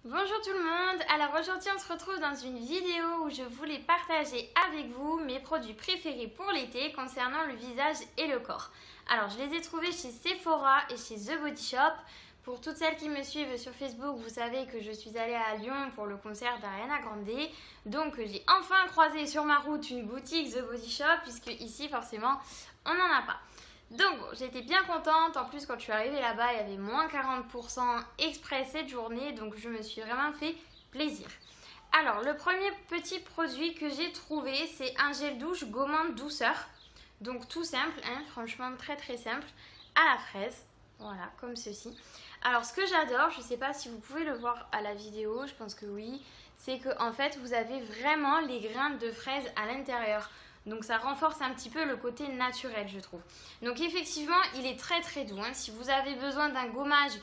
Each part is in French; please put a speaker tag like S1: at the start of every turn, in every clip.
S1: Bonjour tout le monde, alors aujourd'hui on se retrouve dans une vidéo où je voulais partager avec vous mes produits préférés pour l'été concernant le visage et le corps. Alors je les ai trouvés chez Sephora et chez The Body Shop. Pour toutes celles qui me suivent sur Facebook, vous savez que je suis allée à Lyon pour le concert d'Ariana Grande. Donc j'ai enfin croisé sur ma route une boutique The Body Shop puisque ici forcément on n'en a pas. Donc bon, j'étais bien contente, en plus quand je suis arrivée là-bas il y avait moins 40% exprès cette journée, donc je me suis vraiment fait plaisir. Alors le premier petit produit que j'ai trouvé c'est un gel douche gommande douceur, donc tout simple, hein, franchement très très simple, à la fraise, voilà comme ceci. Alors ce que j'adore, je ne sais pas si vous pouvez le voir à la vidéo, je pense que oui, c'est que en fait vous avez vraiment les graines de fraise à l'intérieur. Donc ça renforce un petit peu le côté naturel, je trouve. Donc effectivement, il est très très doux, hein. Si vous avez besoin d'un gommage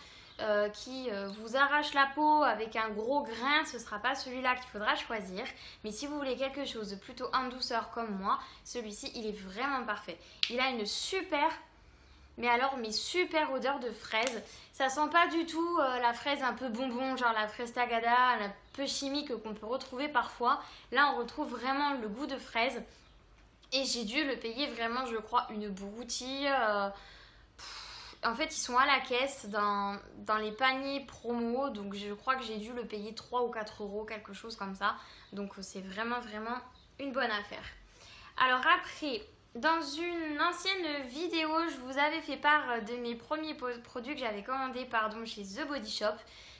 S1: qui vous arrache la peau avec un gros grain, ce ne sera pas celui-là qu'il faudra choisir. Mais si vous voulez quelque chose de plutôt en douceur comme moi, celui-ci, il est vraiment parfait. Il a une super, mais super odeur de fraise. Ça sent pas du tout la fraise un peu bonbon, genre la fraise tagada, un peu chimique qu'on peut retrouver parfois. Là, on retrouve vraiment le goût de fraise. Et j'ai dû le payer vraiment, je crois, une broutille. En fait, ils sont à la caisse dans les paniers promo. Donc, je crois que j'ai dû le payer 3 ou 4 euros, quelque chose comme ça. Donc, c'est vraiment, vraiment une bonne affaire. Alors après, dans une ancienne vidéo, je vous avais fait part de mes premiers produits que j'avais commandés chez The Body Shop.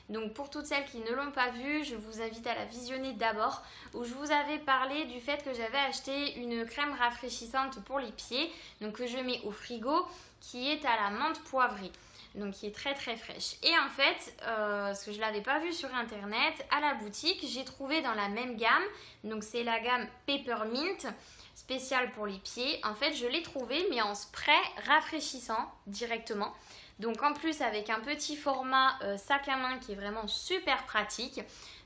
S1: Donc pour toutes celles qui ne l'ont pas vu, je vous invite à la visionner d'abord, où je vous avais parlé du fait que j'avais acheté une crème rafraîchissante pour les pieds, donc que je mets au frigo, qui est à la menthe poivrée, donc qui est très très fraîche. Et en fait, ce que je ne l'avais pas vu sur internet, à la boutique, j'ai trouvé dans la même gamme, donc c'est la gamme Peppermint, spéciale pour les pieds. En fait, je l'ai trouvé, mais en spray rafraîchissant directement. Donc en plus avec un petit format sac à main qui est vraiment super pratique.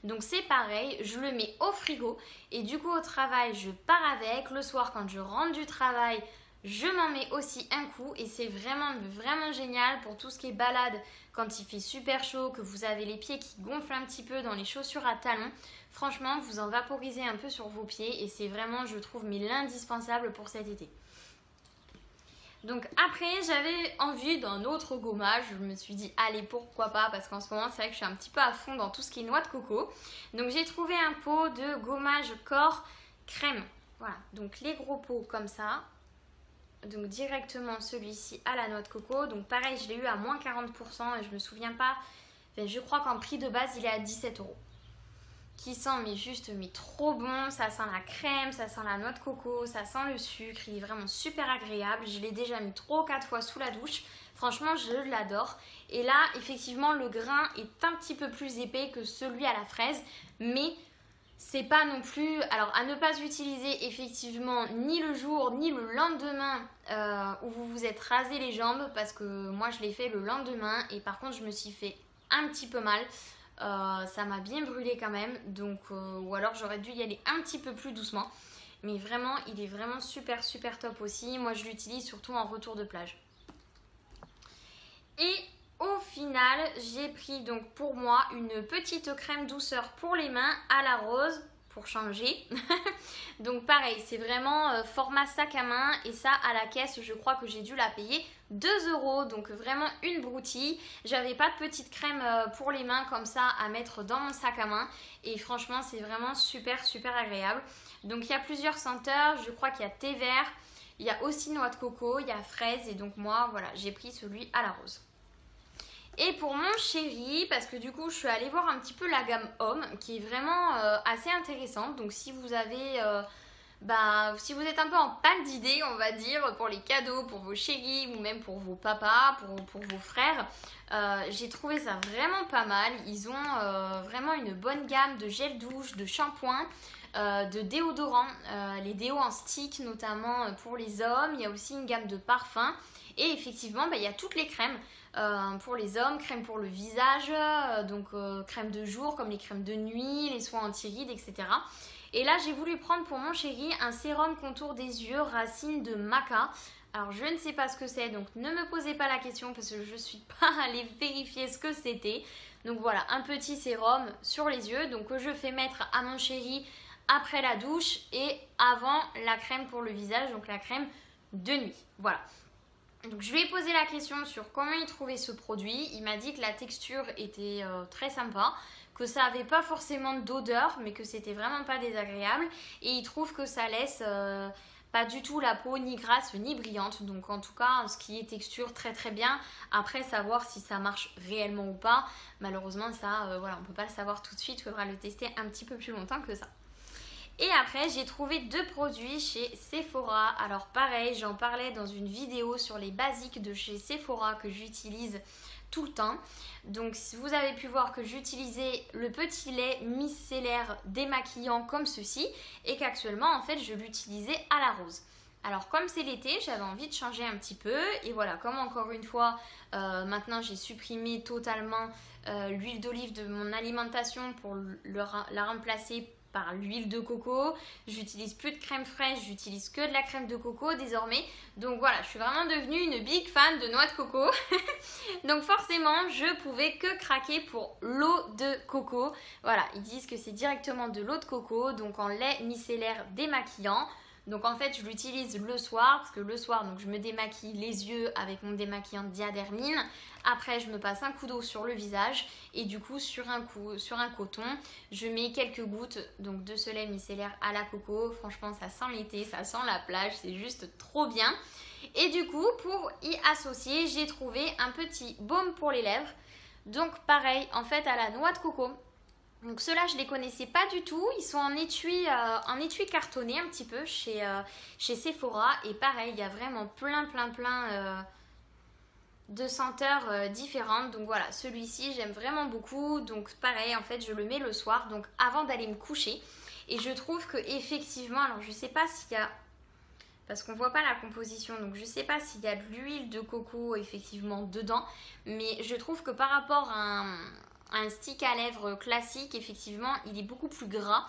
S1: Donc c'est pareil, je le mets au frigo et du coup au travail je pars avec. Le soir quand je rentre du travail, je m'en mets aussi un coup et c'est vraiment vraiment génial pour tout ce qui est balade quand il fait super chaud, que vous avez les pieds qui gonflent un petit peu dans les chaussures à talons. Franchement, vous en vaporisez un peu sur vos pieds et c'est vraiment, je trouve, l'indispensable pour cet été. Donc après, j'avais envie d'un autre gommage. Je me suis dit, allez, pourquoi pas, parce qu'en ce moment, c'est vrai que je suis un petit peu à fond dans tout ce qui est noix de coco. Donc j'ai trouvé un pot de gommage corps crème. Voilà, donc les gros pots comme ça. Donc directement celui-ci à la noix de coco. Donc pareil, je l'ai eu à moins 40% et je me souviens pas. Enfin, je crois qu'en prix de base, il est à 17 euros. Qui sent mais trop bon, ça sent la crème, ça sent la noix de coco, ça sent le sucre, il est vraiment super agréable. Je l'ai déjà mis 3 ou 4 fois sous la douche, franchement je l'adore. Et là effectivement le grain est un petit peu plus épais que celui à la fraise, mais c'est pas non plus, alors à ne pas utiliser effectivement ni le jour ni le lendemain où vous vous êtes rasé les jambes, parce que moi je l'ai fait le lendemain et par contre je me suis fait un petit peu mal. Ça m'a bien brûlé quand même, donc ou alors j'aurais dû y aller un petit peu plus doucement, mais vraiment il est vraiment super super top aussi. Moi je l'utilise surtout en retour de plage. Et au final j'ai pris donc pour moi une petite crème douceur pour les mains à la rose pour changer. Donc pareil, c'est vraiment format sac à main et ça à la caisse je crois que j'ai dû la payer 2 euros, donc vraiment une broutille. J'avais pas de petite crème pour les mains comme ça à mettre dans mon sac à main et franchement c'est vraiment super super agréable. Donc il y a plusieurs senteurs, je crois qu'il y a thé vert, il y a aussi noix de coco, il y a fraise et donc moi voilà j'ai pris celui à la rose. Et pour mon chéri, parce que du coup je suis allée voir un petit peu la gamme homme qui est vraiment assez intéressante. Donc si vous avez, si vous êtes un peu en panne d'idées on va dire pour les cadeaux, pour vos chéris ou même pour vos papas, pour vos frères, j'ai trouvé ça vraiment pas mal. Ils ont vraiment une bonne gamme de gel douche, de shampoing, de déodorants, les déos en stick notamment pour les hommes. Il y a aussi une gamme de parfums et effectivement il y a toutes les crèmes. Pour les hommes, crème pour le visage, crème de jour comme les crèmes de nuit, les soins anti-rides, etc. Et là j'ai voulu prendre pour mon chéri un sérum contour des yeux racine de maca. Alors je ne sais pas ce que c'est, donc ne me posez pas la question parce que je ne suis pas allée vérifier ce que c'était. Donc voilà, un petit sérum sur les yeux, donc que je fais mettre à mon chéri après la douche et avant la crème pour le visage, donc la crème de nuit. Voilà. Donc je lui ai posé la question sur comment il trouvait ce produit. Il m'a dit que la texture était très sympa, que ça n'avait pas forcément d'odeur, mais que c'était vraiment pas désagréable. Et il trouve que ça laisse pas du tout la peau ni grasse ni brillante. Donc en tout cas, ce qui est texture, très très bien. Après, savoir si ça marche réellement ou pas, malheureusement ça, voilà, on peut pas le savoir tout de suite. Il faudra le tester un petit peu plus longtemps que ça. Et après, j'ai trouvé 2 produits chez Sephora. Alors pareil, j'en parlais dans une vidéo sur les basiques de chez Sephora que j'utilise tout le temps. Donc si vous avez pu voir que j'utilisais le petit lait micellaire démaquillant comme ceci et qu'actuellement en fait je l'utilisais à la rose. Alors comme c'est l'été, j'avais envie de changer un petit peu et voilà, comme encore une fois maintenant j'ai supprimé totalement l'huile d'olive de mon alimentation pour la remplacer par l'huile de coco. J'utilise plus de crème fraîche, j'utilise que de la crème de coco désormais. Donc voilà, je suis vraiment devenue une big fan de noix de coco. Donc forcément, je pouvais que craquer pour l'eau de coco. Voilà, ils disent que c'est directement de l'eau de coco, donc en lait micellaire démaquillant. Donc en fait je l'utilise le soir parce que le soir donc je me démaquille les yeux avec mon démaquillant Diadermine. Après je me passe un coup d'eau sur le visage et du coup sur un coton je mets quelques gouttes donc de ce lait micellaire à la coco. Franchement ça sent l'été, ça sent la plage, c'est juste trop bien. Et du coup pour y associer j'ai trouvé un petit baume pour les lèvres. Donc pareil en fait à la noix de coco. Donc ceux-là, je ne les connaissais pas du tout. Ils sont en étui cartonné un petit peu chez Sephora. Et pareil, il y a vraiment plein de senteurs différentes. Donc voilà, celui-ci, j'aime vraiment beaucoup. Donc pareil, en fait, je le mets le soir, donc avant d'aller me coucher. Et je trouve que effectivement, alors je ne sais pas s'il y a... Parce qu'on ne voit pas la composition, donc je ne sais pas s'il y a de l'huile de coco effectivement dedans. Mais je trouve que par rapport à un stick à lèvres classique, effectivement, il est beaucoup plus gras.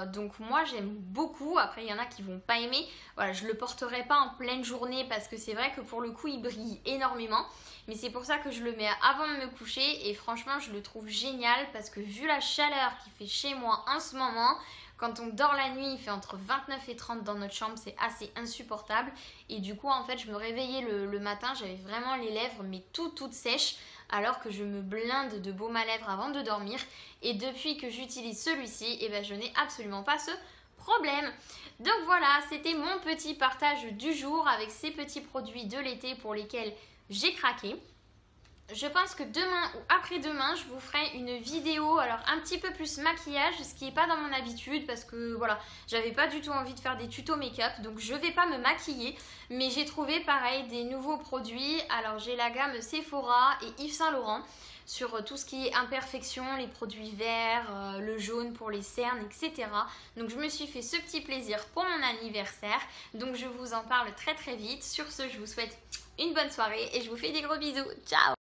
S1: Donc moi j'aime beaucoup. Après il y en a qui vont pas aimer. Voilà, je le porterai pas en pleine journée parce que c'est vrai que pour le coup il brille énormément. Mais c'est pour ça que je le mets avant de me coucher et franchement je le trouve génial parce que vu la chaleur qu'il fait chez moi en ce moment, quand on dort la nuit, il fait entre 29 et 30 dans notre chambre, c'est assez insupportable. Et du coup, en fait, je me réveillais le matin, j'avais vraiment les lèvres mais toutes sèches, alors que je me blinde de baume à lèvres avant de dormir. Et depuis que j'utilise celui-ci, eh ben, je n'ai absolument pas ce problème. Donc voilà, c'était mon petit partage du jour avec ces petits produits de l'été pour lesquels j'ai craqué. Je pense que demain ou après-demain, je vous ferai une vidéo, alors un petit peu plus maquillage, ce qui n'est pas dans mon habitude parce que voilà, j'avais pas du tout envie de faire des tutos make-up, donc je vais pas me maquiller, mais j'ai trouvé pareil des nouveaux produits. Alors j'ai la gamme Sephora et Yves Saint Laurent sur tout ce qui est imperfection, les produits verts, le jaune pour les cernes, etc. Donc je me suis fait ce petit plaisir pour mon anniversaire, donc je vous en parle très vite. Sur ce, je vous souhaite une bonne soirée et je vous fais des gros bisous. Ciao!